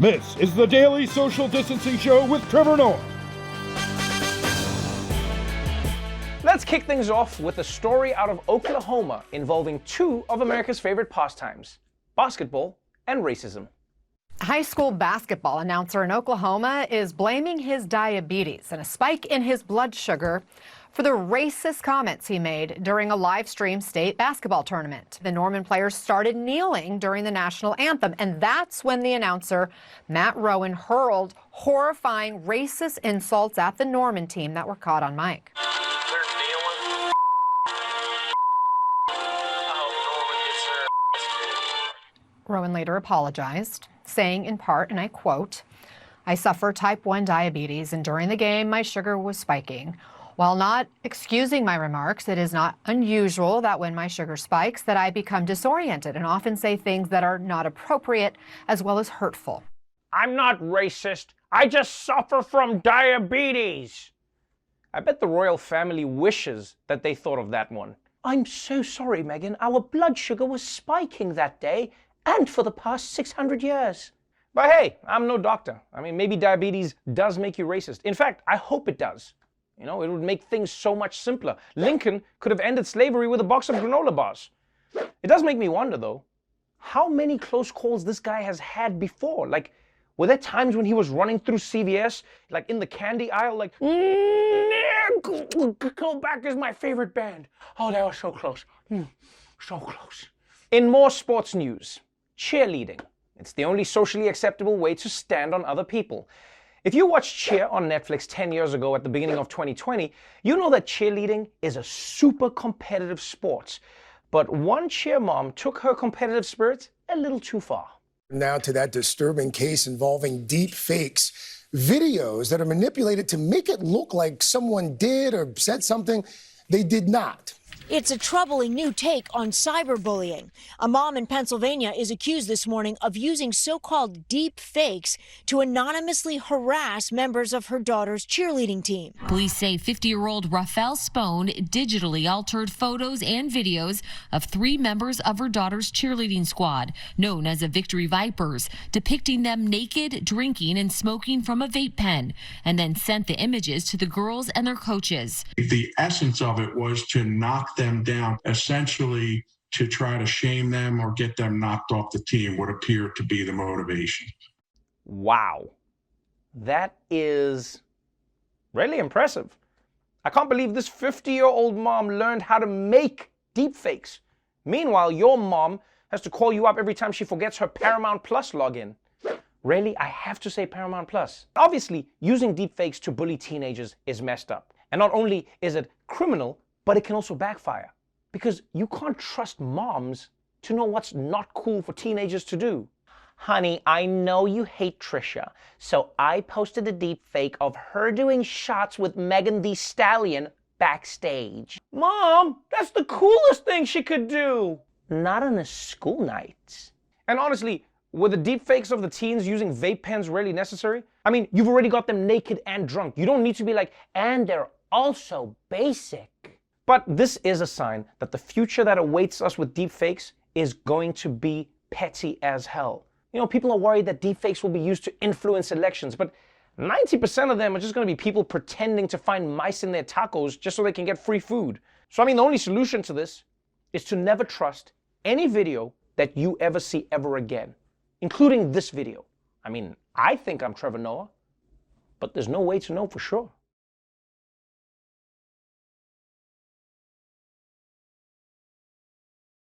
This is the Daily Social Distancing Show with Trevor Noah. Let's kick things off with a story out of Oklahoma involving two of America's favorite pastimes, basketball and racism. High school basketball announcer in Oklahoma is blaming his diabetes and a spike in his blood sugar for the racist comments he made during a live stream state basketball tournament. The Norman players started kneeling during the national anthem, and that's when the announcer, Matt Rowan, hurled horrifying racist insults at the Norman team that were caught on mic. Rowan later apologized, saying in part, and I quote, "I suffer type 1 diabetes, and during the game my sugar was spiking. While not excusing my remarks, it is not unusual that when my sugar spikes that I become disoriented and often say things that are not appropriate as well as hurtful." I'm not racist. I just suffer from diabetes. I bet the royal family wishes that they thought of that one. I'm so sorry, Meghan. Our blood sugar was spiking that day and for the past 600 years. But hey, I'm no doctor. I mean, maybe diabetes does make you racist. In fact, I hope it does. You know, it would make things so much simpler. Lincoln could have ended slavery with a box of granola bars. It does make me wonder, though, how many close calls this guy has had before. Like, were there times when he was running through CVS, like in the candy aisle, like, Go Back is my favorite band. Oh, that was so close. So close. In more sports news, cheerleading. It's the only socially acceptable way to stand on other people. If you watched Cheer on Netflix 10 years ago at the beginning of 2020, you know that cheerleading is a super competitive sport. But one cheer mom took her competitive spirit a little too far. Now to that disturbing case involving deep fakes, videos that are manipulated to make it look like someone did or said something they did not. It's a troubling new take on cyberbullying. A mom in Pennsylvania is accused this morning of using so-called deep fakes to anonymously harass members of her daughter's cheerleading team. Police say 50-year-old Rafael Spone digitally altered photos and videos of 3 members of her daughter's cheerleading squad, known as the Victory Vipers, depicting them naked, drinking, and smoking from a vape pen, and then sent the images to the girls and their coaches. The essence of it was to knock them down, essentially to try to shame them or get them knocked off the team would appear to be the motivation. Wow. That is really impressive. I can't believe this 50-year-old mom learned how to make deepfakes. Meanwhile, your mom has to call you up every time she forgets her Paramount Plus login. Really, I have to say Paramount Plus. Obviously, using deepfakes to bully teenagers is messed up. And not only is it criminal, but it can also backfire, because you can't trust moms to know what's not cool for teenagers to do. Honey, I know you hate Trisha, so I posted a deep fake of her doing shots with Megan Thee Stallion backstage. Mom, that's the coolest thing she could do. Not on a school night. And honestly, were the deep fakes of the teens using vape pens really necessary? I mean, you've already got them naked and drunk. You don't need to be like, and they're also basic. But this is a sign that the future that awaits us with deepfakes is going to be petty as hell. You know, people are worried that deepfakes will be used to influence elections, but 90% of them are just going to be people pretending to find mice in their tacos just so they can get free food. So I mean, the only solution to this is to never trust any video that you ever see ever again, including this video. I mean, I think I'm Trevor Noah, but there's no way to know for sure.